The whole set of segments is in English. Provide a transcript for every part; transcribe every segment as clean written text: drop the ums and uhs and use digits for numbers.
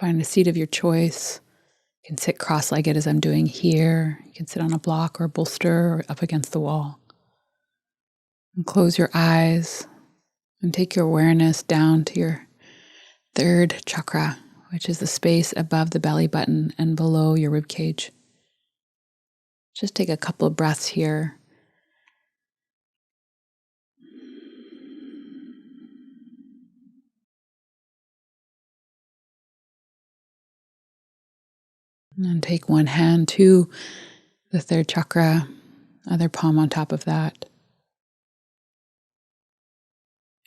Find a seat of your choice. You can sit cross-legged as I'm doing here. You can sit on a block or a bolster or up against the wall. And close your eyes and take your awareness down to your third chakra, which is the space above the belly button and below your rib cage. Just take a couple of breaths here. And then take one hand to the third chakra, other palm on top of that.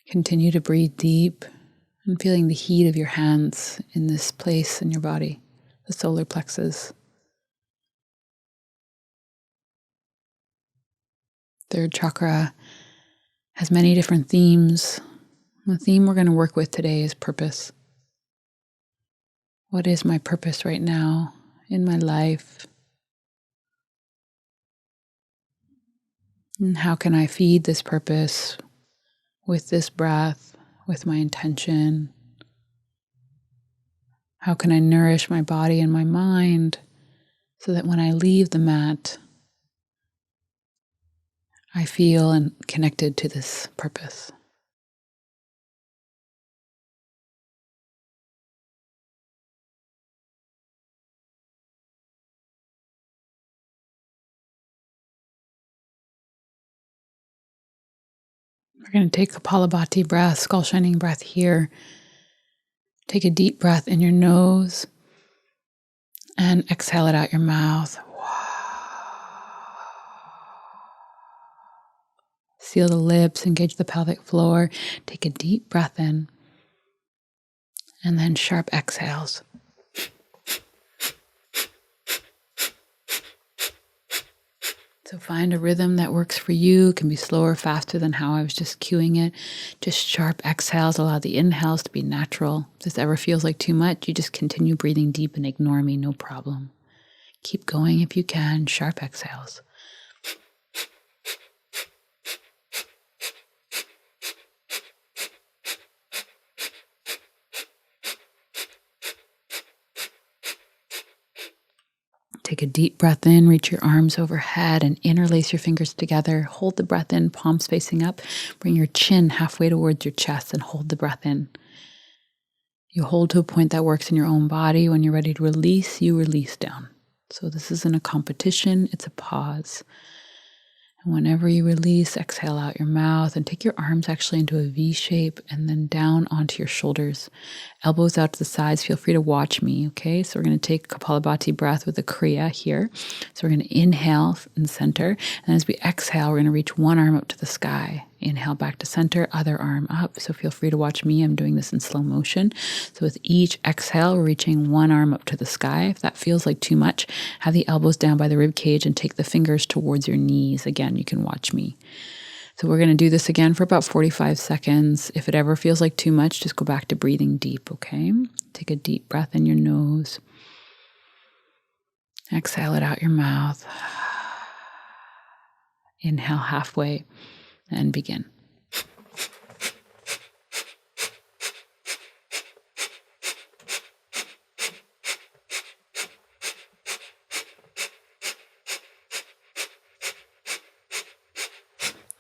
Continue to breathe deep and feeling the heat of your hands in this place in your body, the solar plexus. Third chakra has many different themes. The theme we're going to work with today is purpose. What is my purpose right now in my life? And how can I feed this purpose with this breath, with my intention? How can I nourish my body and my mind so that when I leave the mat, I feel and connected to this purpose? We're going to take Kapalabhati breath, skull shining breath here. Take a deep breath in your nose and exhale it out your mouth. Seal the lips, engage the pelvic floor. Take a deep breath in and then sharp exhales. So find a rhythm that works for you. It can be slower, faster than how I was just cueing it. Just sharp exhales. Allow the inhales to be natural. If this ever feels like too much, you just continue breathing deep and ignore me, no problem. Keep going if you can. Sharp exhales. Take a deep breath in, reach your arms overhead and interlace your fingers together. Hold the breath in, palms facing up. Bring your chin halfway towards your chest and hold the breath in. You hold to a point that works in your own body. When you're ready to release, you release down. So this isn't a competition, it's a pause. And whenever you release, exhale out your mouth and take your arms actually into a V shape and then down onto your shoulders. Elbows out to the sides. Feel free to watch me, okay? So we're going to take Kapalabhati breath with a kriya here. So we're going to inhale in center. And as we exhale, we're going to reach one arm up to the sky. Inhale back to center, other arm up. So feel free to watch me. I'm doing this in slow motion. So with each exhale, we're reaching one arm up to the sky. If that feels like too much, have the elbows down by the rib cage and take the fingers towards your knees. Again, you can watch me. So we're going to do this again for about 45 seconds. If it ever feels like too much, just go back to breathing deep, okay? Take a deep breath in your nose. Exhale it out your mouth. Inhale halfway and begin.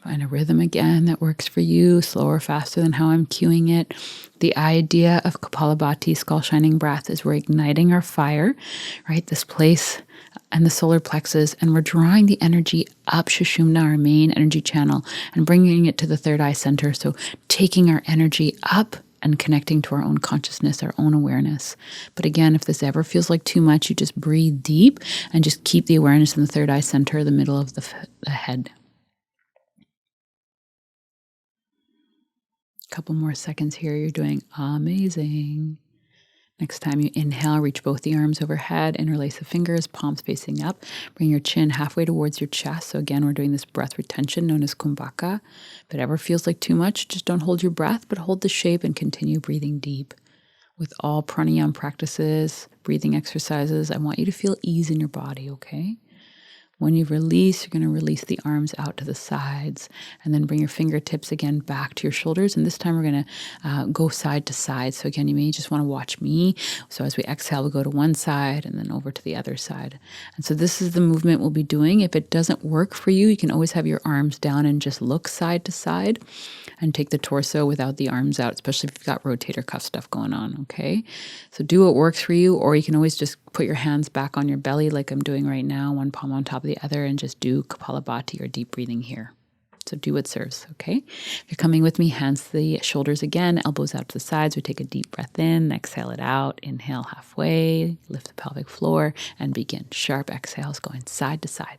Find a rhythm again that works for you, slower, faster than how I'm cueing it. The idea of Kapalabhati, skull shining breath, is we're igniting our fire, right? This place and the solar plexus, and we're drawing the energy up Sushumna, our main energy channel, and bringing it to the third eye center. So taking our energy up and connecting to our own consciousness, our own awareness. But again, if this ever feels like too much, you just breathe deep and just keep the awareness in the third eye center, the middle of the head. Couple more seconds here. You're doing amazing. Next time you inhale, reach both the arms overhead, interlace the fingers, palms facing up. Bring your chin halfway towards your chest. So again, we're doing this breath retention known as kumbhaka. If it ever feels like too much, just don't hold your breath, but hold the shape and continue breathing deep. With all pranayama practices, breathing exercises, I want you to feel ease in your body, okay? When you release, you're going to release the arms out to the sides and then bring your fingertips again back to your shoulders. And this time we're going to go side to side. So again, you may just want to watch me. So as we exhale, we'll go to one side and then over to the other side. And so this is the movement we'll be doing. If it doesn't work for you, you can always have your arms down and just look side to side and take the torso without the arms out, especially if you've got rotator cuff stuff going on, okay? So do what works for you, or you can always just put your hands back on your belly like I'm doing right now, one palm on top of the other, and just do Kapalabhati or deep breathing here. So do what serves, okay? If you're coming with me, hands to the shoulders again, elbows out to the sides. We take a deep breath in, exhale it out, inhale halfway, lift the pelvic floor, and begin. Sharp exhales going side to side.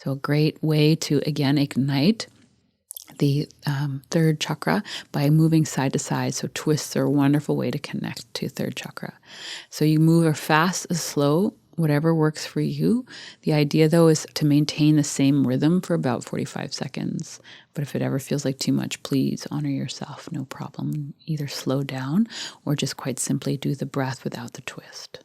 So a great way to, again, ignite the third chakra by moving side to side. So twists are a wonderful way to connect to third chakra. So you move as fast as slow, whatever works for you. The idea, though, is to maintain the same rhythm for about 45 seconds. But if it ever feels like too much, please honor yourself. No problem. Either slow down or just quite simply do the breath without the twist.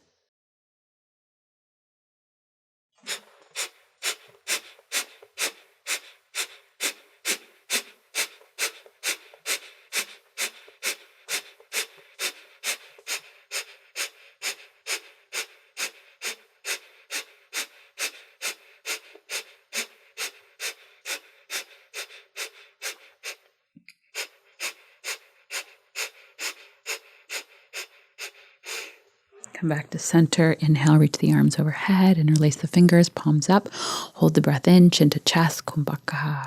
Come back to center. Inhale, reach the arms overhead, interlace the fingers, palms up. Hold the breath in, chin to chest, kumbhaka.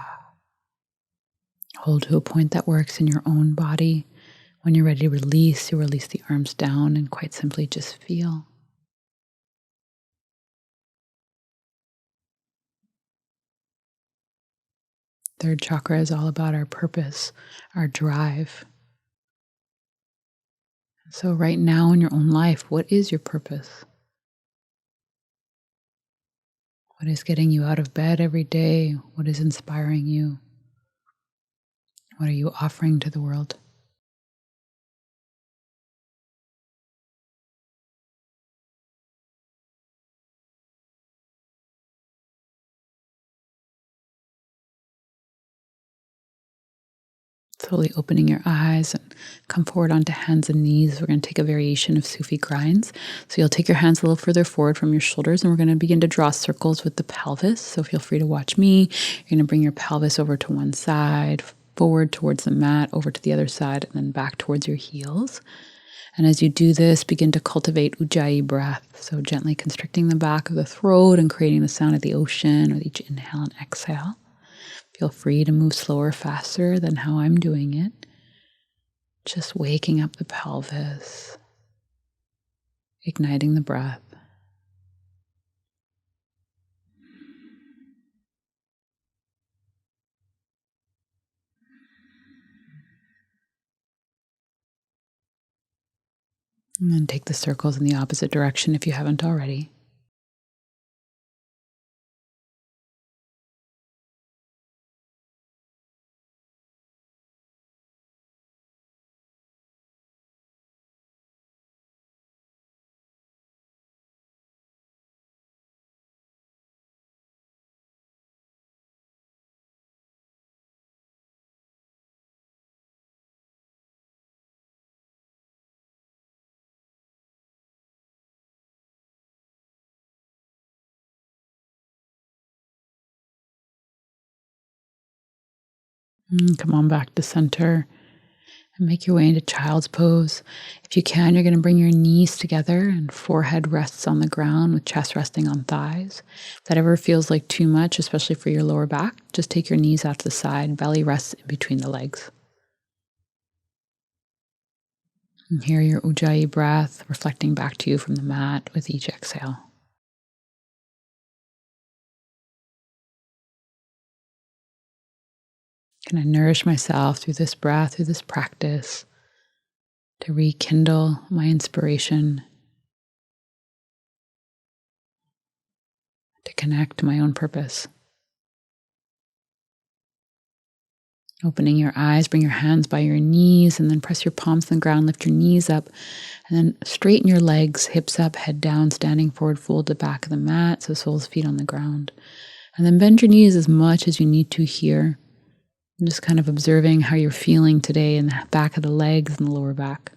Hold to a point that works in your own body. When you're ready to release, you release the arms down and quite simply just feel. Third chakra is all about our purpose, our drive. So right now in your own life, what is your purpose? What is getting you out of bed every day? What is inspiring you? What are you offering to the world? Slowly opening your eyes and come forward onto hands and knees. We're going to take a variation of Sufi grinds. So you'll take your hands a little further forward from your shoulders, and we're going to begin to draw circles with the pelvis. So feel free to watch me. You're going to bring your pelvis over to one side, forward towards the mat, over to the other side, and then back towards your heels. And as you do this, begin to cultivate Ujjayi breath. So gently constricting the back of the throat and creating the sound of the ocean with each inhale and exhale. Feel free to move slower, faster than how I'm doing it. Just waking up the pelvis, igniting the breath. And then take the circles in the opposite direction if you haven't already. Come on back to center and make your way into child's pose. If you can, you're going to bring your knees together and forehead rests on the ground with chest resting on thighs. If that ever feels like too much, especially for your lower back, just take your knees out to the side, belly rests in between the legs. And hear your Ujjayi breath reflecting back to you from the mat with each exhale. Can I nourish myself through this breath, through this practice, to rekindle my inspiration, to connect to my own purpose? Opening your eyes, bring your hands by your knees, and then press your palms on the ground, lift your knees up, and then straighten your legs, hips up, head down, standing forward, fold the back of the mat, so soles, feet on the ground. And then bend your knees as much as you need to here. And just kind of observing how you're feeling today in the back of the legs and the lower back.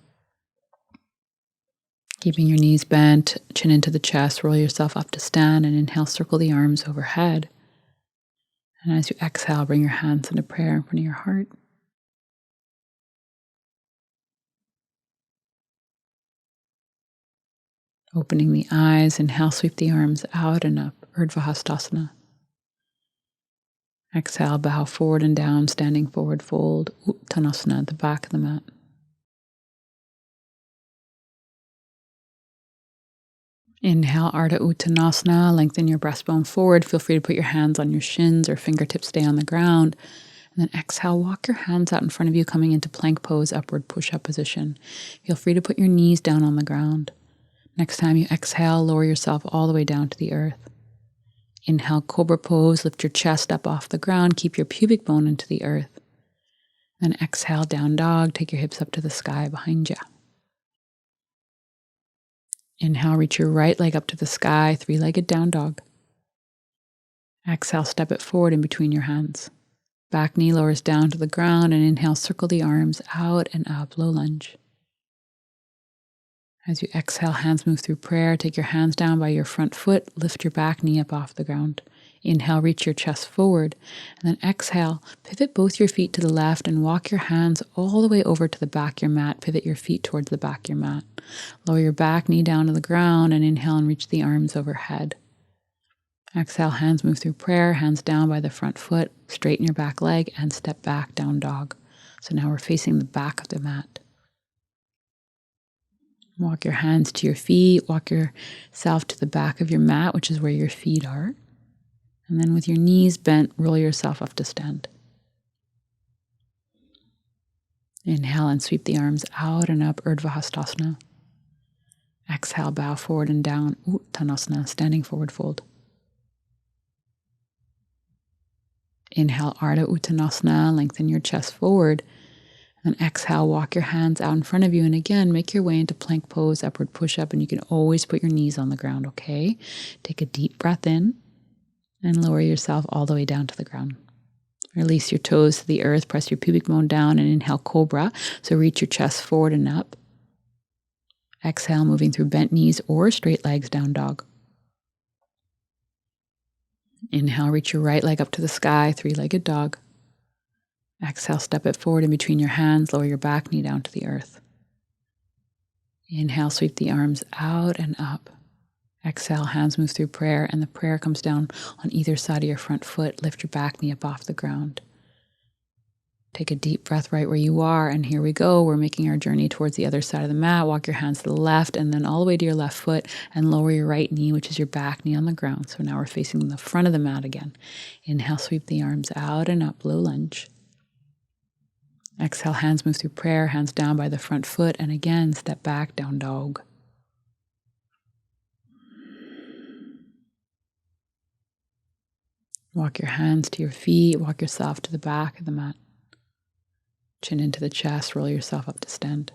Keeping your knees bent, chin into the chest, roll yourself up to stand, and inhale, circle the arms overhead. And as you exhale, bring your hands into prayer in front of your heart. Opening the eyes, inhale, sweep the arms out and up, Urdhva Hastasana. Exhale, bow forward and down, standing forward fold, Uttanasana at the back of the mat. Inhale, Ardha Uttanasana, lengthen your breastbone forward. Feel free to put your hands on your shins or fingertips stay on the ground. And then exhale, walk your hands out in front of you, coming into plank pose, upward push-up position. Feel free to put your knees down on the ground. Next time you exhale, lower yourself all the way down to the earth. Inhale, cobra pose, lift your chest up off the ground, keep your pubic bone into the earth. Then exhale, down dog, take your hips up to the sky behind you. Inhale, reach your right leg up to the sky, three-legged down dog. Exhale, step it forward in between your hands. Back knee lowers down to the ground, and inhale, circle the arms out and up, low lunge. As you exhale, hands move through prayer. Take your hands down by your front foot. Lift your back knee up off the ground. Inhale, reach your chest forward. And then exhale, pivot both your feet to the left and walk your hands all the way over to the back of your mat. Pivot your feet towards the back of your mat. Lower your back knee down to the ground and inhale and reach the arms overhead. Exhale, hands move through prayer. Hands down by the front foot. Straighten your back leg and step back, down dog. So now we're facing the back of the mat. Walk your hands to your feet, walk yourself to the back of your mat, which is where your feet are. And then with your knees bent, roll yourself up to stand. Inhale and sweep the arms out and up, Urdhva Hastasana. Exhale, bow forward and down, Uttanasana, standing forward fold. Inhale, Ardha Uttanasana, lengthen your chest forward. And exhale, walk your hands out in front of you. And again, make your way into plank pose, upward push-up. And you can always put your knees on the ground, okay? Take a deep breath in and lower yourself all the way down to the ground. Release your toes to the earth. Press your pubic bone down and inhale, cobra. So reach your chest forward and up. Exhale, moving through bent knees or straight legs, down dog. Inhale, reach your right leg up to the sky, three-legged dog. Exhale, step it forward in between your hands, lower your back knee down to the earth. Inhale, sweep the arms out and up. Exhale, hands move through prayer, and the prayer comes down on either side of your front foot. Lift your back knee up off the ground. Take a deep breath right where you are, and here we go. We're making our journey towards the other side of the mat. Walk your hands to the left, and then all the way to your left foot, and lower your right knee, which is your back knee, on the ground. So now we're facing the front of the mat again. Inhale, sweep the arms out and up, low lunge. Exhale, hands move through prayer, hands down by the front foot, and again, step back, down dog. Walk your hands to your feet, walk yourself to the back of the mat. Chin into the chest, roll yourself up to stand.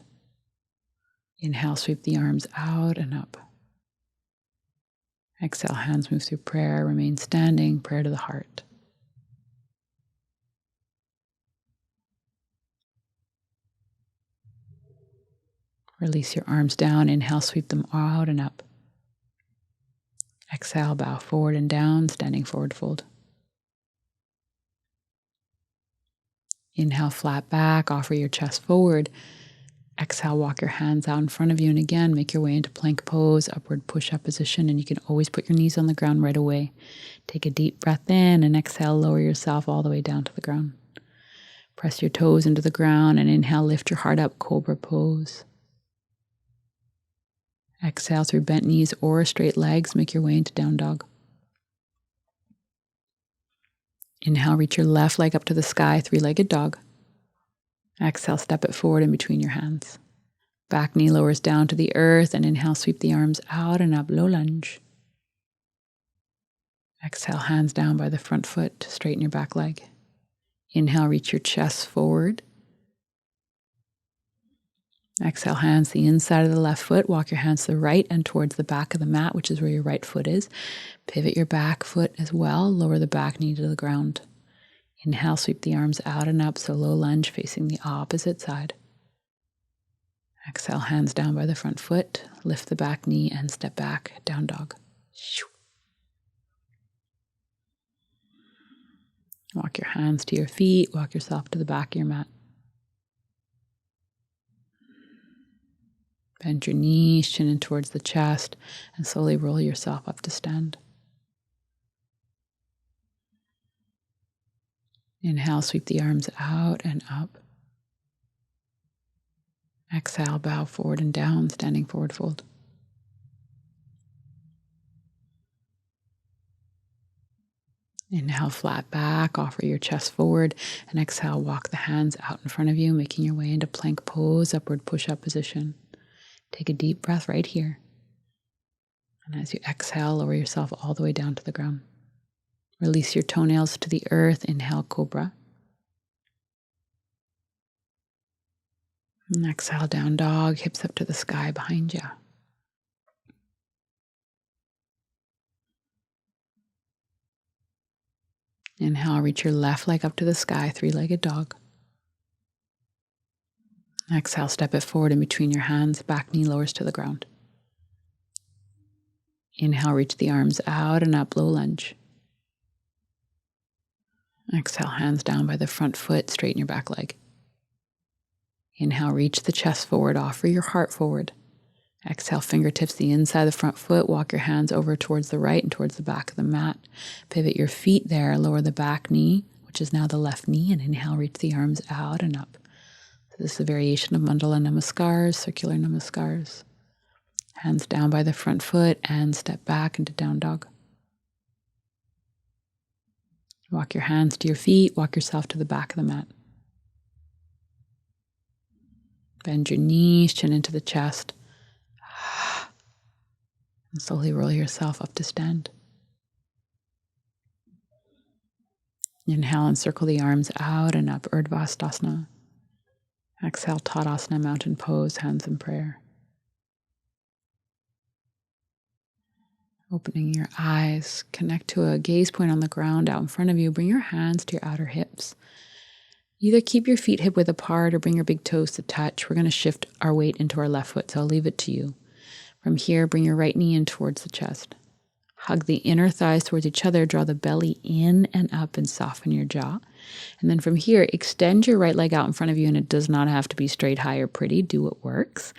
Inhale, sweep the arms out and up. Exhale, hands move through prayer, remain standing, prayer to the heart. Release your arms down. Inhale, sweep them out and up. Exhale, bow forward and down, standing forward fold. Inhale, flat back, offer your chest forward. Exhale, walk your hands out in front of you. And again, make your way into plank pose, upward push-up position. And you can always put your knees on the ground right away. Take a deep breath in and exhale, lower yourself all the way down to the ground. Press your toes into the ground and inhale, lift your heart up, cobra pose. Exhale through bent knees or straight legs. Make your way into down dog. Inhale, reach your left leg up to the sky, three-legged dog. Exhale, step it forward in between your hands. Back knee lowers down to the earth, and inhale, sweep the arms out and up, low lunge. Exhale, hands down by the front foot to straighten your back leg. Inhale, reach your chest forward. Exhale, hands to the inside of the left foot. Walk your hands to the right and towards the back of the mat, which is where your right foot is. Pivot your back foot as well. Lower the back knee to the ground. Inhale, sweep the arms out and up, so low lunge facing the opposite side. Exhale, hands down by the front foot. Lift the back knee and step back, down dog. Walk your hands to your feet. Walk yourself to the back of your mat. Bend your knees, chin in towards the chest, and slowly roll yourself up to stand. Inhale, sweep the arms out and up. Exhale, bow forward and down, standing forward fold. Inhale, flat back, offer your chest forward, and exhale, walk the hands out in front of you, making your way into plank pose, upward push-up position. Take a deep breath right here. And as you exhale, lower yourself all the way down to the ground. Release your toenails to the earth. Inhale, cobra. And exhale, down dog, hips up to the sky behind you. Inhale, reach your left leg up to the sky, three-legged dog. Exhale, step it forward in between your hands, back knee lowers to the ground. Inhale, reach the arms out and up, low lunge. Exhale, hands down by the front foot, straighten your back leg. Inhale, reach the chest forward, offer your heart forward. Exhale, fingertips the inside of the front foot, walk your hands over towards the right and towards the back of the mat. Pivot your feet there, lower the back knee, which is now the left knee, and inhale, reach the arms out and up. So this is a variation of Mandala Namaskars, circular Namaskars. Hands down by the front foot and step back into down dog. Walk your hands to your feet, walk yourself to the back of the mat. Bend your knees, chin into the chest. And slowly roll yourself up to stand. Inhale and circle the arms out and up, Urdhva. Exhale, Tadasana, mountain pose, hands in prayer. Opening your eyes, connect to a gaze point on the ground out in front of you. Bring your hands to your outer hips. Either keep your feet hip width apart or bring your big toes to touch. We're going to shift our weight into our left foot, so I'll leave it to you. From here, bring your right knee in towards the chest. Hug the inner thighs towards each other. Draw the belly in and up and soften your jaw. And then from here, extend your right leg out in front of you, and it does not have to be straight, high, or pretty. Do what works.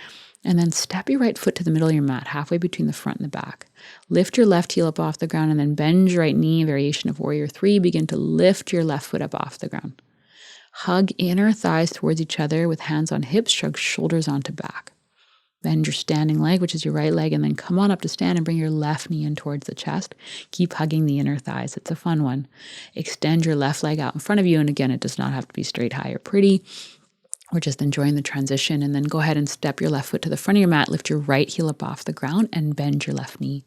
And then step your right foot to the middle of your mat, halfway between the front and the back. Lift your left heel up off the ground, and then bend your right knee, variation of Warrior 3. Begin to lift your left foot up off the ground. Hug inner thighs towards each other with hands on hips, shrug shoulders onto back. Bend your standing leg, which is your right leg, and then come on up to stand and bring your left knee in towards the chest. Keep hugging the inner thighs. It's a fun one. Extend your left leg out in front of you, and again, it does not have to be straight, high, or pretty. We're just enjoying the transition, and then go ahead and step your left foot to the front of your mat, lift your right heel up off the ground, and bend your left knee.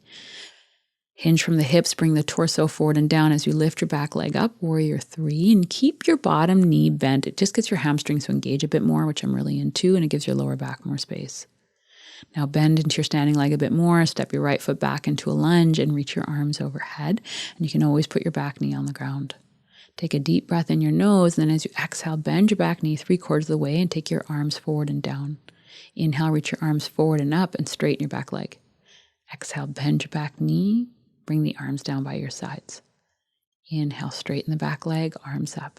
Hinge from the hips, bring the torso forward and down as you lift your back leg up, Warrior 3, and keep your bottom knee bent. It just gets your hamstrings to engage a bit more, which I'm really into, and it gives your lower back more space. Now bend into your standing leg a bit more, step your right foot back into a lunge and reach your arms overhead. And you can always put your back knee on the ground. Take a deep breath in your nose, and then as you exhale, bend your back knee 3/4 of the way and take your arms forward and down. Inhale, reach your arms forward and up and straighten your back leg. Exhale, bend your back knee, bring the arms down by your sides. Inhale, straighten the back leg, arms up.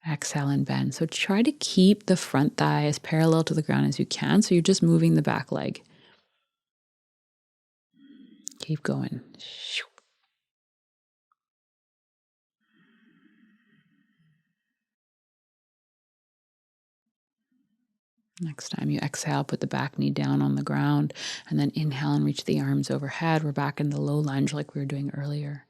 Exhale and bend. So try to keep the front thigh as parallel to the ground as you can. So you're just moving the back leg. Keep going. Next time you exhale, put the back knee down on the ground, and then inhale and reach the arms overhead. We're back in the low lunge like we were doing earlier.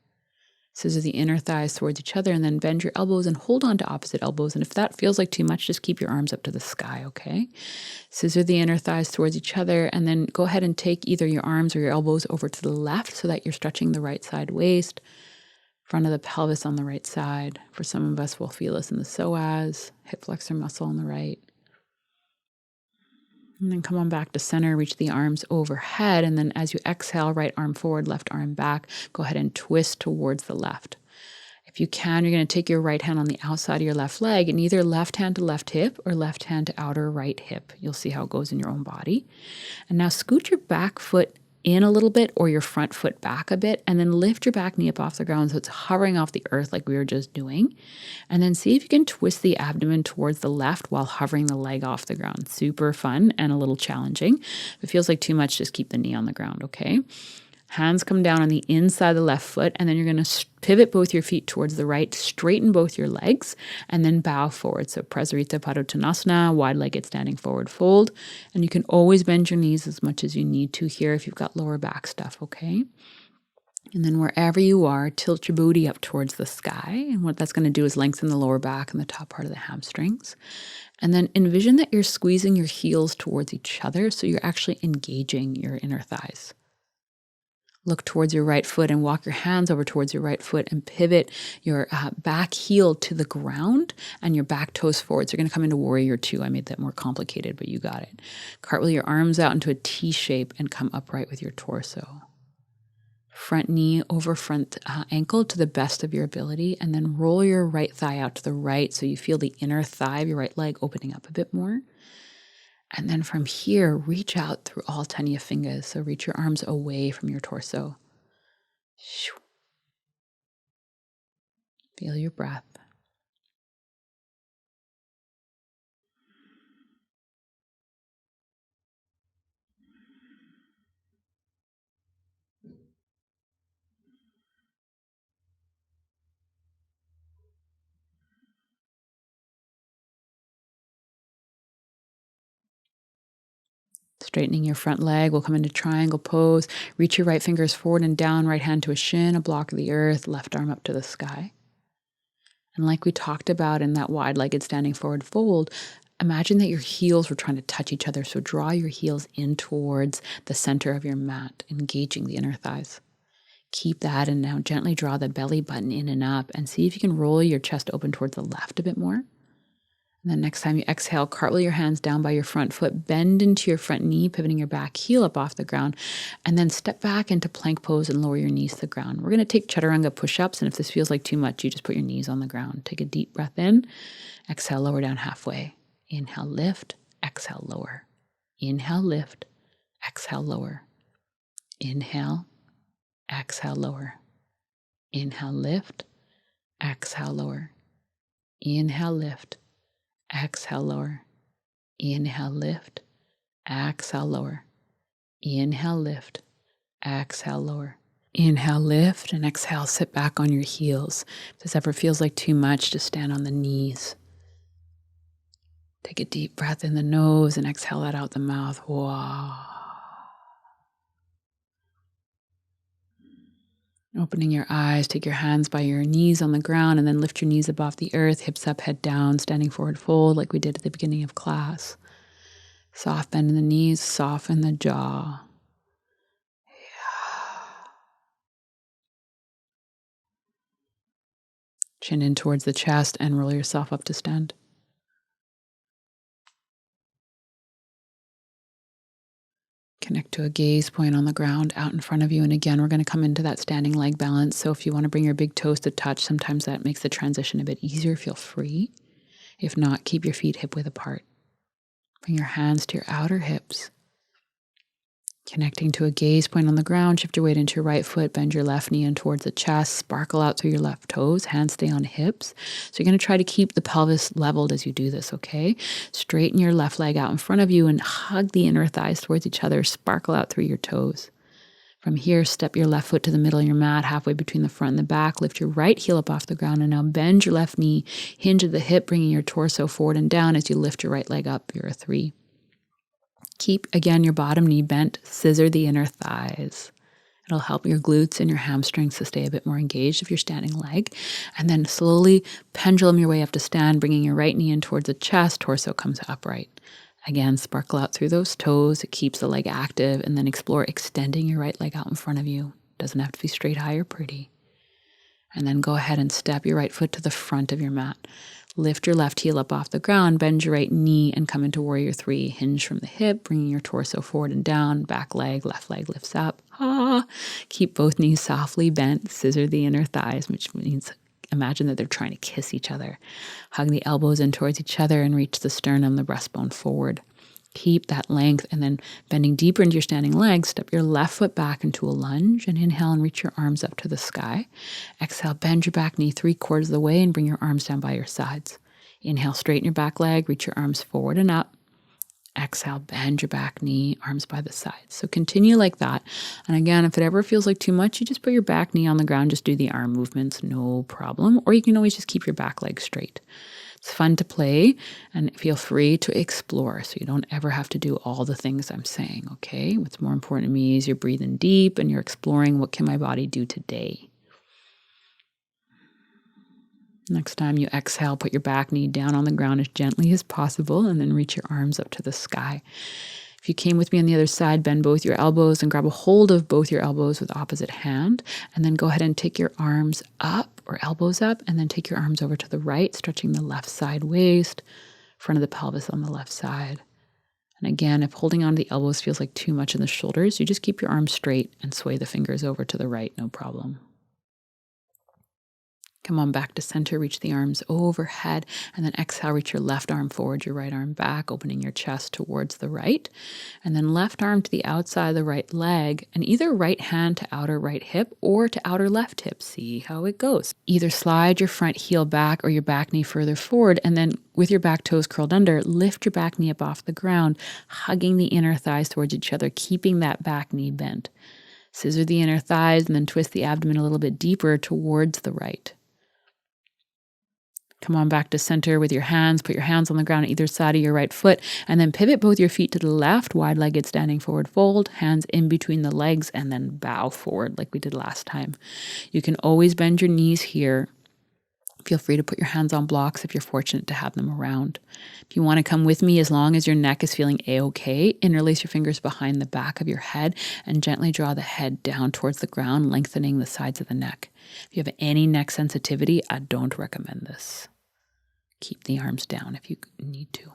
Scissor the inner thighs towards each other, and then bend your elbows and hold on to opposite elbows. And if that feels like too much, just keep your arms up to the sky, okay? Scissor the inner thighs towards each other, and then go ahead and take either your arms or your elbows over to the left so that you're stretching the right side waist, front of the pelvis on the right side. For some of us, we'll feel this in the psoas, hip flexor muscle on the right. And then come on back to center, reach the arms overhead. And then as you exhale, right arm forward, left arm back, go ahead and twist towards the left. If you can, you're going to take your right hand on the outside of your left leg and either left hand to left hip or left hand to outer right hip. You'll see how it goes in your own body. And now scoot your back foot in a little bit or your front foot back a bit, and then lift your back knee up off the ground so it's hovering off the earth like we were just doing. And then see if you can twist the abdomen towards the left while hovering the leg off the ground. Super fun and a little challenging. If it feels like too much, just keep the knee on the ground, okay? Hands come down on the inside of the left foot, and then you're going to pivot both your feet towards the right, straighten both your legs, and then bow forward. So Prasarita Padottanasana, wide-legged standing forward fold. And you can always bend your knees as much as you need to here if you've got lower back stuff, okay? And then wherever you are, tilt your booty up towards the sky. And what that's going to do is lengthen the lower back and the top part of the hamstrings. And then envision that you're squeezing your heels towards each other, so you're actually engaging your inner thighs. Look towards your right foot and walk your hands over towards your right foot and pivot your back heel to the ground and your back toes forward. So you're going to come into warrior two. I made that more complicated, but you got it. Cartwheel your arms out into a T shape and come upright with your torso. Front knee over front ankle to the best of your ability, and then roll your right thigh out to the right so you feel the inner thigh of your right leg opening up a bit more. And then from here, reach out through all 10 of your fingers. So reach your arms away from your torso. Feel your breath. Straightening your front leg, we'll come into triangle pose. Reach your right fingers forward and down, right hand to a shin, a block of the earth, left arm up to the sky. And like we talked about in that wide-legged standing forward fold, imagine that your heels were trying to touch each other. So draw your heels in towards the center of your mat, engaging the inner thighs. Keep that, and now gently draw the belly button in and up and see if you can roll your chest open towards the left a bit more. And then next time you exhale, cartwheel your hands down by your front foot, bend into your front knee, pivoting your back heel up off the ground, and then step back into plank pose and lower your knees to the ground. We're going to take Chaturanga Push Ups, and if this feels like too much, you just put your knees on the ground. Take a deep breath in, exhale, lower down halfway. Inhale, lift, exhale, lower. Inhale, lift, exhale, lower. Inhale, exhale, lower. Inhale, lift, exhale, lower. Inhale, lift. Exhale, lower. Inhale, lift. Exhale, lower. Inhale, lift. Exhale, lower. Inhale, lift, and exhale, sit back on your heels. If this ever feels like too much, just stand on the knees. Take a deep breath in the nose and exhale that out the mouth. Wow. Opening your eyes, take your hands by your knees on the ground and then lift your knees above the earth, hips up, head down, standing forward fold like we did at the beginning of class. Soft bend in the knees, soften the jaw. Chin in towards the chest and roll yourself up to stand. Connect to a gaze point on the ground out in front of you. And again, we're going to come into that standing leg balance. So if you want to bring your big toes to touch, sometimes that makes the transition a bit easier. Feel free. If not, keep your feet hip width apart. Bring your hands to your outer hips. Connecting to a gaze point on the ground, shift your weight into your right foot, bend your left knee in towards the chest, sparkle out through your left toes, hands stay on hips. So you're going to try to keep the pelvis leveled as you do this, okay? Straighten your left leg out in front of you and hug the inner thighs towards each other, sparkle out through your toes. From here, step your left foot to the middle of your mat, halfway between the front and the back, lift your right heel up off the ground, and now bend your left knee, hinge at the hip, bringing your torso forward and down as you lift your right leg up. You're a 3. Keep, again, your bottom knee bent, scissor the inner thighs. It'll help your glutes and your hamstrings to stay a bit more engaged if you're standing leg. And then slowly pendulum your way up to stand, bringing your right knee in towards the chest, torso comes upright. Again, sparkle out through those toes. It keeps the leg active, and then explore extending your right leg out in front of you. Doesn't have to be straight, high, or pretty. And then go ahead and step your right foot to the front of your mat. Lift your left heel up off the ground, bend your right knee, and come into warrior three. Hinge from the hip, bringing your torso forward and down. Back leg, left leg lifts up. Ah. Keep both knees softly bent. Scissor the inner thighs, which means imagine that they're trying to kiss each other. Hug the elbows in towards each other and reach the sternum, the breastbone forward. Keep that length, and then bending deeper into your standing legs, step your left foot back into a lunge and inhale and reach your arms up to the sky. Exhale, bend your back knee 3/4 of the way and bring your arms down by your sides. Inhale, straighten your back leg, reach your arms forward and up. Exhale, bend your back knee, arms by the sides. So continue like that. And again, if it ever feels like too much, you just put your back knee on the ground, just do the arm movements, no problem. Or you can always just keep your back leg straight. It's fun to play, and feel free to explore, so you don't ever have to do all the things I'm saying, okay? What's more important to me is you're breathing deep and you're exploring, what can my body do today? Next time you exhale, put your back knee down on the ground as gently as possible and then reach your arms up to the sky. If you came with me on the other side, bend both your elbows and grab a hold of both your elbows with opposite hand. And then go ahead and take your arms up or elbows up, and then take your arms over to the right, stretching the left side waist, front of the pelvis on the left side. And again, if holding on to the elbows feels like too much in the shoulders, you just keep your arms straight and sway the fingers over to the right, no problem. Come on back to center, reach the arms overhead, and then exhale, reach your left arm forward, your right arm back, opening your chest towards the right. And then left arm to the outside of the right leg, and either right hand to outer right hip or to outer left hip. See how it goes. Either slide your front heel back or your back knee further forward, and then with your back toes curled under, lift your back knee up off the ground, hugging the inner thighs towards each other, keeping that back knee bent. Scissor the inner thighs and then twist the abdomen a little bit deeper towards the right. Come on back to center with your hands. Put your hands on the ground at either side of your right foot, and then pivot both your feet to the left, wide-legged standing forward fold, hands in between the legs, and then bow forward like we did last time. You can always bend your knees here. Feel free to put your hands on blocks if you're fortunate to have them around. If you want to come with me, as long as your neck is feeling a-okay, interlace your fingers behind the back of your head and gently draw the head down towards the ground, lengthening the sides of the neck. If you have any neck sensitivity, I don't recommend this. Keep the arms down if you need to.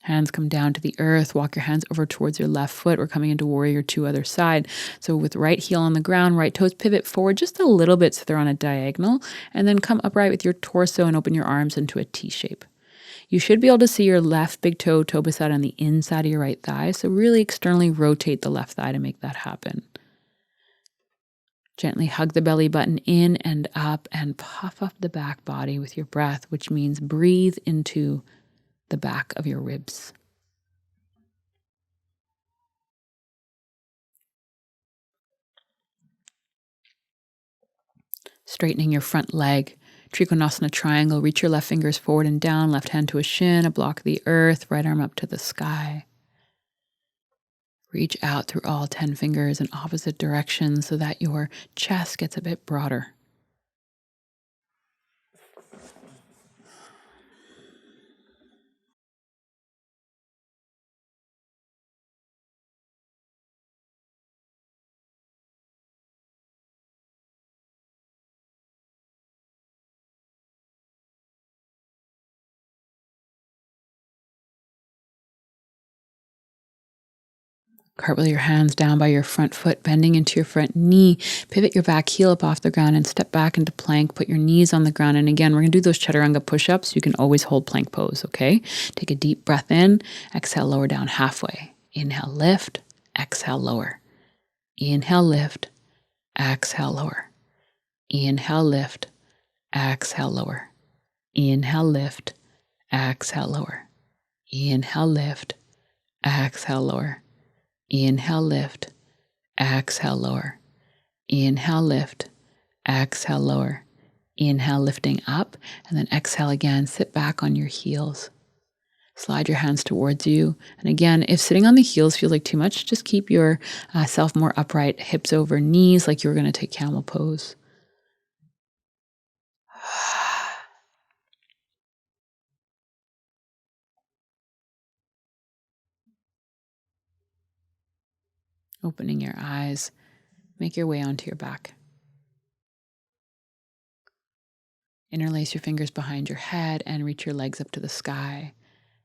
Hands come down to the earth. Walk your hands over towards your left foot. We're coming into warrior two, other side. So with right heel on the ground, right toes pivot forward just a little bit so they're on a diagonal. And then come upright with your torso and open your arms into a T shape. You should be able to see your left big toe, toe beside on the inside of your right thigh. So really externally rotate the left thigh to make that happen. Gently hug the belly button in and up and puff up the back body with your breath, which means breathe into the back of your ribs. Straightening your front leg. Trikonasana triangle. Reach your left fingers forward and down, left hand to a shin, a block of the earth, right arm up to the sky. Reach out through all 10 fingers in opposite directions so that your chest gets a bit broader. Cartwheel your hands down by your front foot, bending into your front knee. Pivot your back heel up off the ground and step back into plank. Put your knees on the ground. And again, we're going to do those Chaturanga Push Ups. You can always hold plank pose, okay? Take a deep breath in. Exhale, lower down halfway. Inhale, lift. Exhale, lower. Inhale, lift. Exhale, lower. Inhale, lift. Exhale, lower. Inhale, lift. Exhale, lower. Inhale, lift. Exhale, lower. Inhale, lift. Exhale, lower. Inhale, lift. Exhale, lower. Inhale, lifting up, and then exhale again. Sit back on your heels. Slide your hands towards you. And again, if sitting on the heels feels like too much, just keep your self more upright, hips over knees, like you're going to take camel pose. Opening your eyes. Make your way onto your back. Interlace your fingers behind your head and reach your legs up to the sky.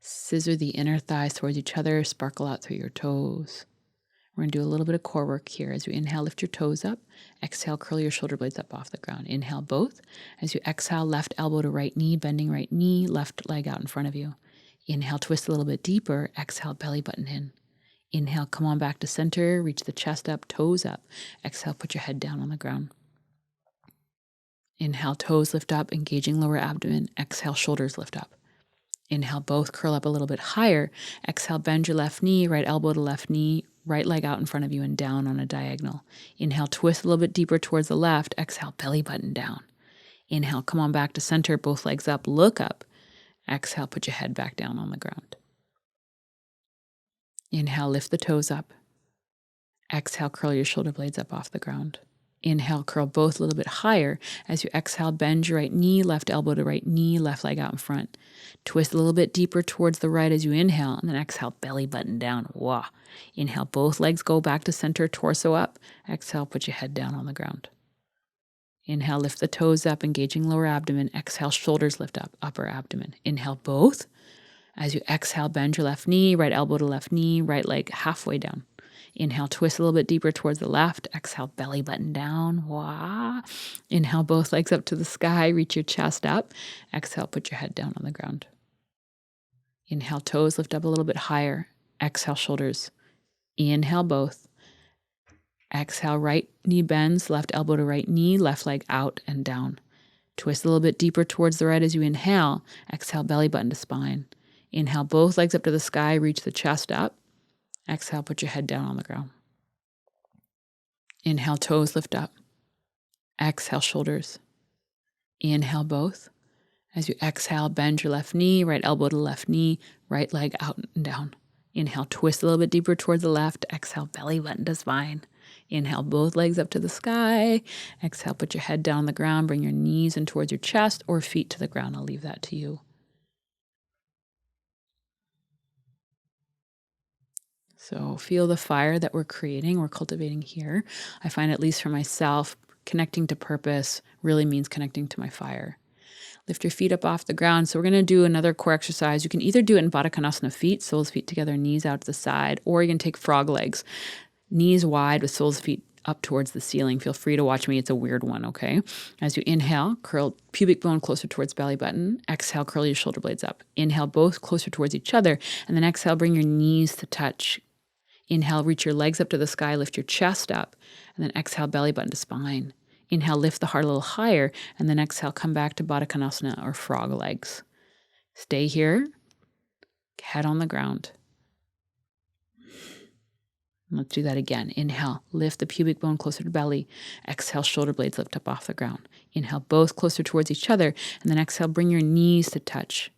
Scissor the inner thighs towards each other, sparkle out through your toes. We're going to do a little bit of core work here. As you inhale, lift your toes up. Exhale, curl your shoulder blades up off the ground. Inhale both. As you exhale, left elbow to right knee, bending right knee, left leg out in front of you. Inhale, twist a little bit deeper. Exhale, belly button in. Inhale, come on back to center. Reach the chest up, toes up. Exhale, put your head down on the ground. Inhale, toes lift up, engaging lower abdomen. Exhale, shoulders lift up. Inhale, both curl up a little bit higher. Exhale, bend your left knee, right elbow to left knee, right leg out in front of you and down on a diagonal. Inhale, twist a little bit deeper towards the left. Exhale, belly button down. Inhale, come on back to center, both legs up, look up. Exhale, put your head back down on the ground. Inhale, lift the toes up. Exhale, curl your shoulder blades up off the ground. Inhale, curl both a little bit higher. As you exhale, bend your right knee, left elbow to right knee, left leg out in front. Twist a little bit deeper towards the right as you inhale, and then exhale, belly button down. Wah. Inhale, both legs go back to center, torso up. Exhale, put your head down on the ground. Inhale, lift the toes up, engaging lower abdomen. Exhale, shoulders lift up, upper abdomen. Inhale, both. As you exhale, bend your left knee, right elbow to left knee, right leg halfway down. Inhale, twist a little bit deeper towards the left. Exhale, belly button down. Wah. Inhale, both legs up to the sky. Reach your chest up. Exhale, put your head down on the ground. Inhale, toes lift up a little bit higher. Exhale, shoulders. Inhale, both. Exhale, right knee bends, left elbow to right knee, left leg out and down. Twist a little bit deeper towards the right as you inhale. Exhale, belly button to spine. Inhale, both legs up to the sky. Reach the chest up. Exhale, put your head down on the ground. Inhale, toes lift up. Exhale, shoulders. Inhale, both. As you exhale, bend your left knee, right elbow to left knee, right leg out and down. Inhale, twist a little bit deeper towards the left. Exhale, belly button to spine. Inhale, both legs up to the sky. Exhale, put your head down on the ground. Bring your knees in towards your chest or feet to the ground. I'll leave that to you. So feel the fire that we're creating, we're cultivating here. I find, at least for myself, connecting to purpose really means connecting to my fire. Lift your feet up off the ground. So we're going to do another core exercise. You can either do it in Baddha Konasana feet, soles feet together, knees out to the side, or you can take frog legs, knees wide with soles feet up towards the ceiling. Feel free to watch me. It's a weird one, okay? As you inhale, curl pubic bone closer towards belly button. Exhale, curl your shoulder blades up. Inhale, both closer towards each other. And then exhale, bring your knees to touch. Inhale, reach your legs up to the sky, lift your chest up, and then exhale, belly button to spine. Inhale, lift the heart a little higher, and then exhale, come back to Baddha Konasana or frog legs. Stay here, head on the ground. Let's do that again. Inhale, lift the pubic bone closer to belly. Exhale, shoulder blades lift up off the ground. Inhale, both closer towards each other, and then exhale, bring your knees to touch.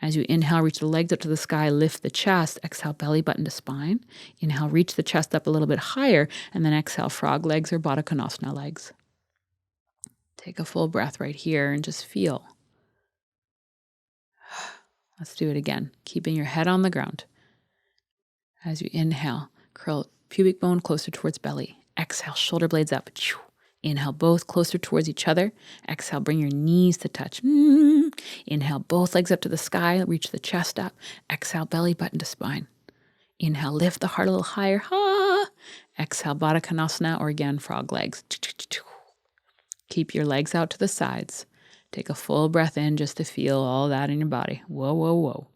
As you inhale, reach the legs up to the sky, lift the chest. Exhale, belly button to spine. Inhale, reach the chest up a little bit higher, and then exhale, frog legs or Baddha Konasana legs. Take a full breath right here and just feel. Let's do it again, keeping your head on the ground. As you inhale, curl pubic bone closer towards belly. Exhale, shoulder blades up. Inhale, both closer towards each other. Exhale, bring your knees to touch. Inhale, both legs up to the sky. Reach the chest up. Exhale, belly button to spine. Inhale, lift the heart a little higher. Ha! Exhale, Baddha Konasana, or again, frog legs. Keep your legs out to the sides. Take a full breath in just to feel all that in your body. Whoa, whoa, whoa.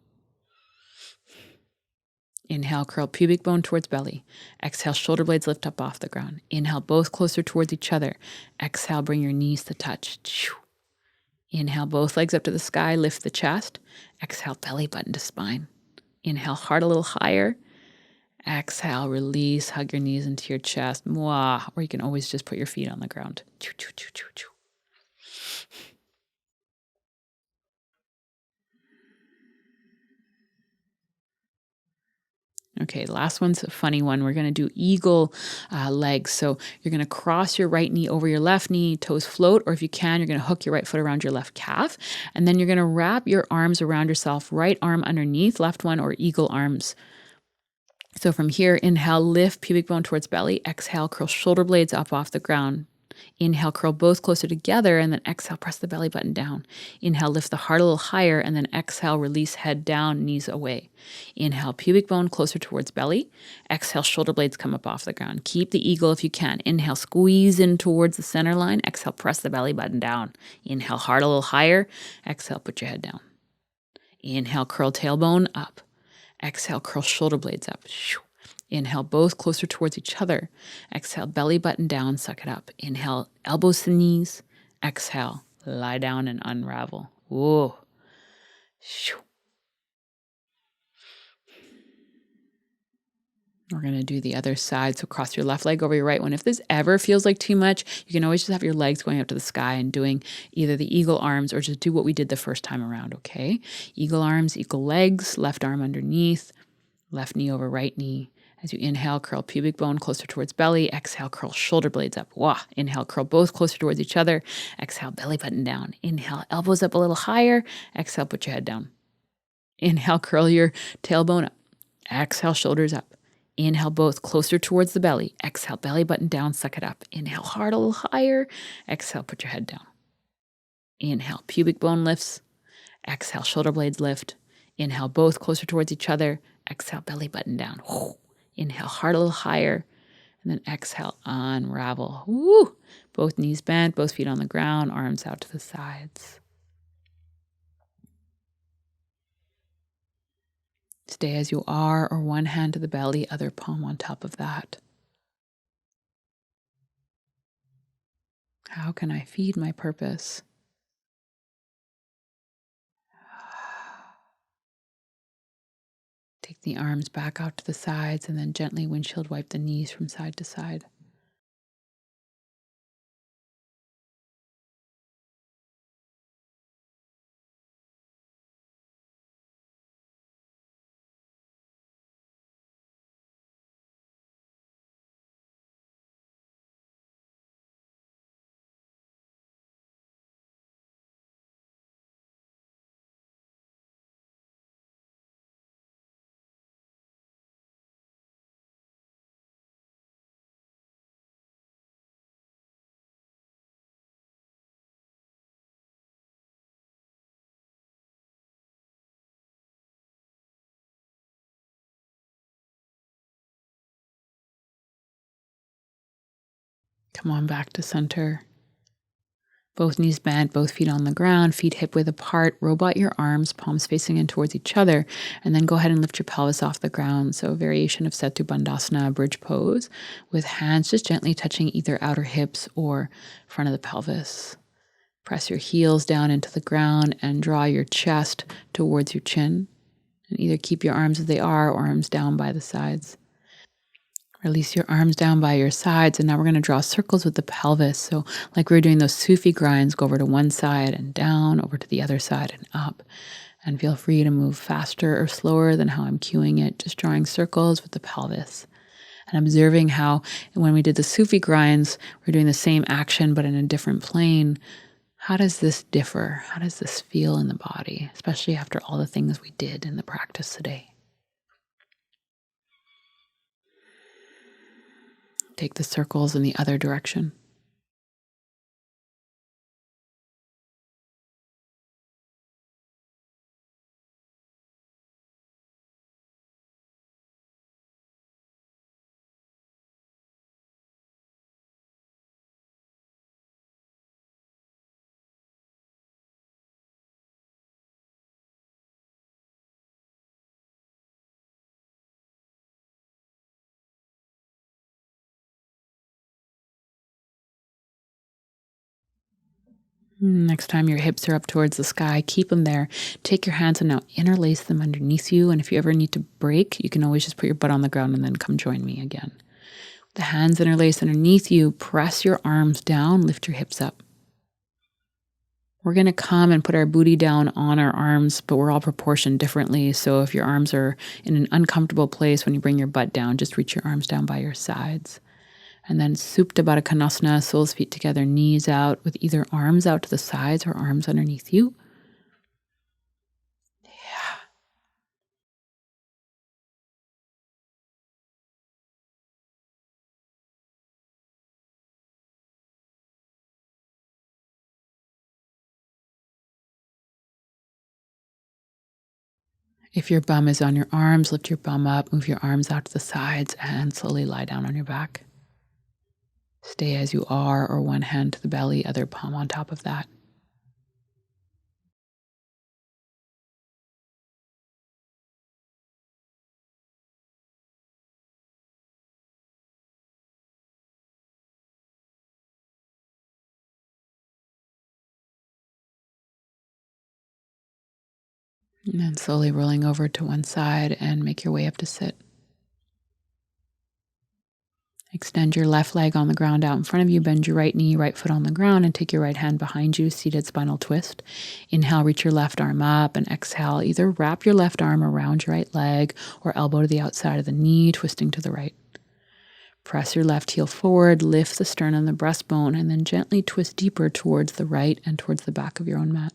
Inhale, curl pubic bone towards belly. Exhale, shoulder blades lift up off the ground. Inhale, both closer towards each other. Exhale, bring your knees to touch. Inhale, both legs up to the sky, lift the chest. Exhale, belly button to spine. Inhale, heart a little higher. Exhale, release, hug your knees into your chest. Mwah. Or you can always just put your feet on the ground. Okay, the last one's a funny one. We're going to do eagle legs. So you're going to cross your right knee over your left knee, toes float, or if you can, you're going to hook your right foot around your left calf. And then you're going to wrap your arms around yourself, right arm underneath, left one, or eagle arms. So from here, inhale, lift pubic bone towards belly. Exhale, curl shoulder blades up off the ground. Inhale, curl both closer together, and then exhale, press the belly button down. Inhale, lift the heart a little higher, and then exhale, release head down, knees away. Inhale, pubic bone closer towards belly. Exhale, shoulder blades come up off the ground. Keep the eagle if you can. Inhale, squeeze in towards the center line. Exhale, press the belly button down. Inhale, heart a little higher. Exhale, put your head down. Inhale, curl tailbone up. Exhale, curl shoulder blades up. Inhale, both closer towards each other. Exhale, belly button down, suck it up. Inhale, elbows to knees. Exhale, lie down and unravel. Whoa. We're going to do the other side. So cross your left leg over your right one. If this ever feels like too much, you can always just have your legs going up to the sky and doing either the eagle arms or just do what we did the first time around, okay? Eagle arms, eagle legs, left arm underneath, left knee over right knee. As you inhale, curl pubic bone closer towards belly. Exhale, curl shoulder blades up. Wah. Inhale, curl both closer towards each other. Exhale, belly button down. Inhale, elbows up a little higher. Exhale, put your head down. Inhale, curl your tailbone up. Exhale, shoulders up. Inhale, both closer towards the belly. Exhale, belly button down, suck it up. Inhale, heart a little higher. Exhale, put your head down. Inhale, pubic bone lifts. Exhale, shoulder blades lift. Inhale, both closer towards each other. Exhale, belly button down. Inhale, heart a little higher. And then exhale, unravel. Woo! Both knees bent, both feet on the ground, arms out to the sides. Stay as you are, or one hand to the belly, other palm on top of that. How can I feed my purpose? Take the arms back out to the sides and then gently windshield wipe the knees from side to side. Come on back to center. Both knees bent, both feet on the ground, feet hip width apart. Robot your arms, palms facing in towards each other, and then go ahead and lift your pelvis off the ground. So a variation of Supta Baddha bridge pose with hands just gently touching either outer hips or front of the pelvis. Press your heels down into the ground and draw your chest towards your chin. And either keep your arms as they are or arms down by the sides. Release your arms down by your sides, and now we're going to draw circles with the pelvis. So like we were doing those Sufi grinds, go over to one side and down, over to the other side and up. And feel free to move faster or slower than how I'm cueing it, just drawing circles with the pelvis. And observing how when we did the Sufi grinds, we're doing the same action but in a different plane. How does this differ? How does this feel in the body, especially after all the things we did in the practice today? Take the circles in the other direction. Next time your hips are up towards the sky, keep them there. Take your hands and now interlace them underneath you. And if you ever need to break, you can always just put your butt on the ground and then come join me again. The hands interlaced underneath you, press your arms down, lift your hips up. We're going to come and put our booty down on our arms, but we're all proportioned differently. So if your arms are in an uncomfortable place when you bring your butt down, just reach your arms down by your sides. And then Supta Baddha Konasana, soles, feet together, knees out, with either arms out to the sides or arms underneath you. Yeah. If your bum is on your arms, lift your bum up, move your arms out to the sides, and slowly lie down on your back. Stay as you are, or one hand to the belly, other palm on top of that. And then slowly rolling over to one side and make your way up to sit. Extend your left leg on the ground out in front of you. Bend your right knee, right foot on the ground, and take your right hand behind you, seated spinal twist. Inhale, reach your left arm up, and exhale, either wrap your left arm around your right leg or elbow to the outside of the knee, twisting to the right. Press your left heel forward, lift the sternum, the breastbone, and then gently twist deeper towards the right and towards the back of your own mat.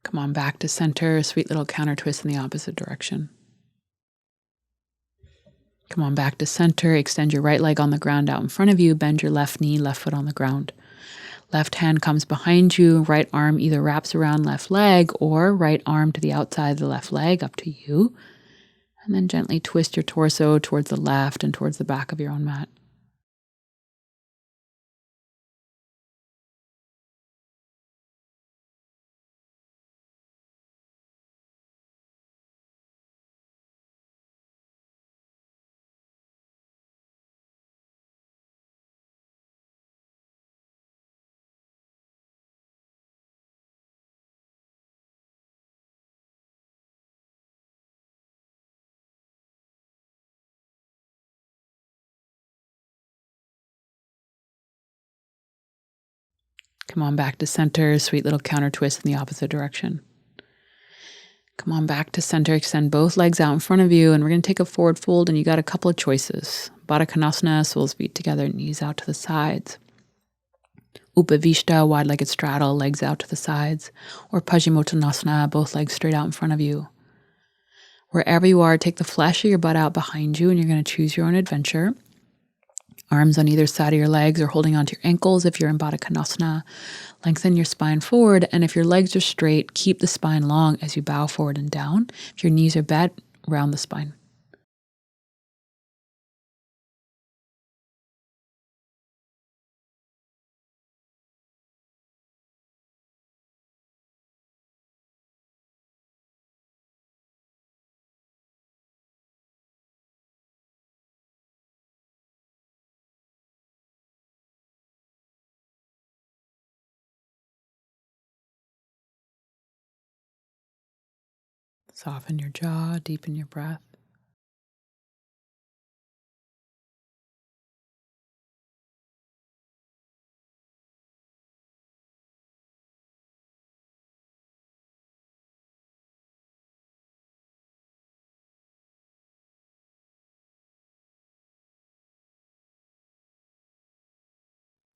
Come on back to center, sweet little counter twist in the opposite direction. Come on back to center, extend your right leg on the ground out in front of you, bend your left knee, left foot on the ground. Left hand comes behind you, right arm either wraps around left leg or right arm to the outside of the left leg, up to you. And then gently twist your torso towards the left and towards the back of your own mat. Come on back to center, sweet little counter twist in the opposite direction. Come on back to center, extend both legs out in front of you, and we're going to take a forward fold, and you got a couple of choices. Baddha Konasana, soles feet together, knees out to the sides. Upavishta, wide-legged straddle, legs out to the sides. Or Paschimottanasana, both legs straight out in front of you. Wherever you are, take the flesh of your butt out behind you, and you're going to choose your own adventure. Arms on either side of your legs or holding onto your ankles if you're in Baddha Konasana. Lengthen your spine forward, and if your legs are straight, keep the spine long as you bow forward and down. If your knees are bent, round the spine. Soften your jaw, deepen your breath.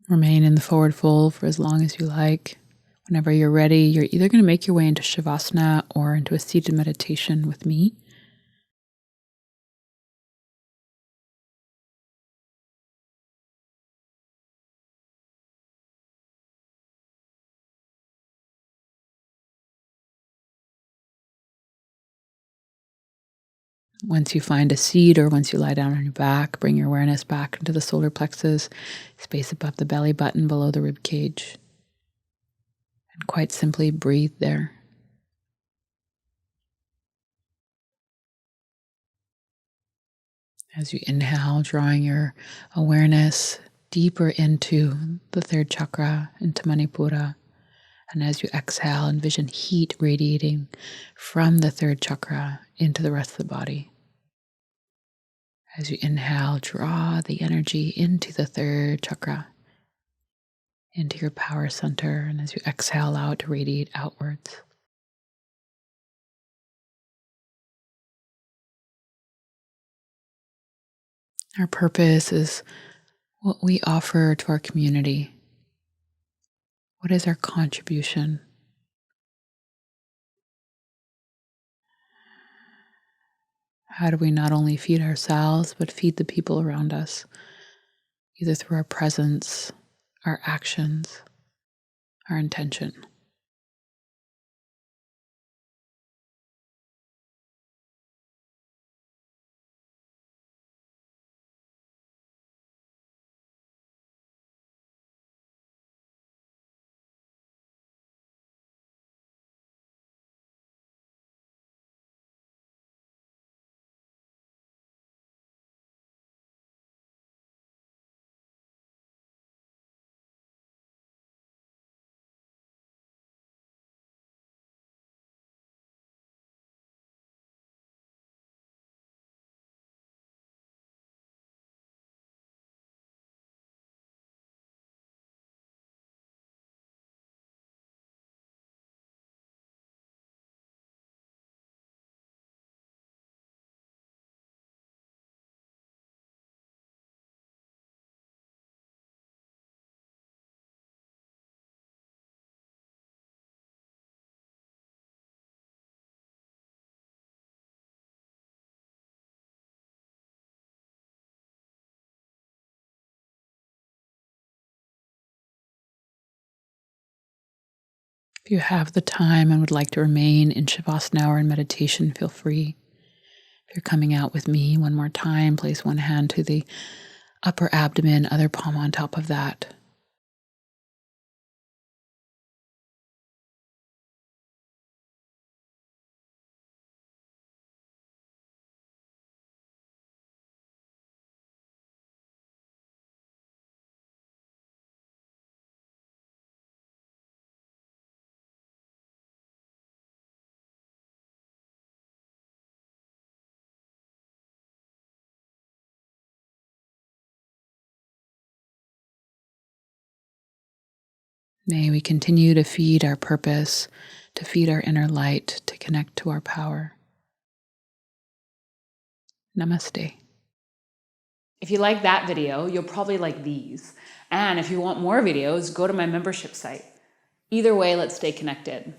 Remain in the forward fold for as long as you like. Whenever you're ready, you're either going to make your way into Shavasana or into a seated meditation with me. Once you find a seat or once you lie down on your back, bring your awareness back into the solar plexus, space above the belly button below the rib cage. And quite simply breathe there. As you inhale, drawing your awareness deeper into the third chakra, into Manipura. And as you exhale, envision heat radiating from the third chakra into the rest of the body. As you inhale, draw the energy into the third chakra. into your power center, and as you exhale out, to radiate outwards. Our purpose is what we offer to our community. What is our contribution? How do we not only feed ourselves, but feed the people around us, either through our presence, our actions, our intention? If you have the time and would like to remain in Shavasana or in meditation, feel free. If you're coming out with me one more time, place one hand to the upper abdomen, other palm on top of that. May we continue to feed our purpose, to feed our inner light, to connect to our power. Namaste. If you like that video, you'll probably like these. And if you want more videos, go to my membership site. Either way, let's stay connected.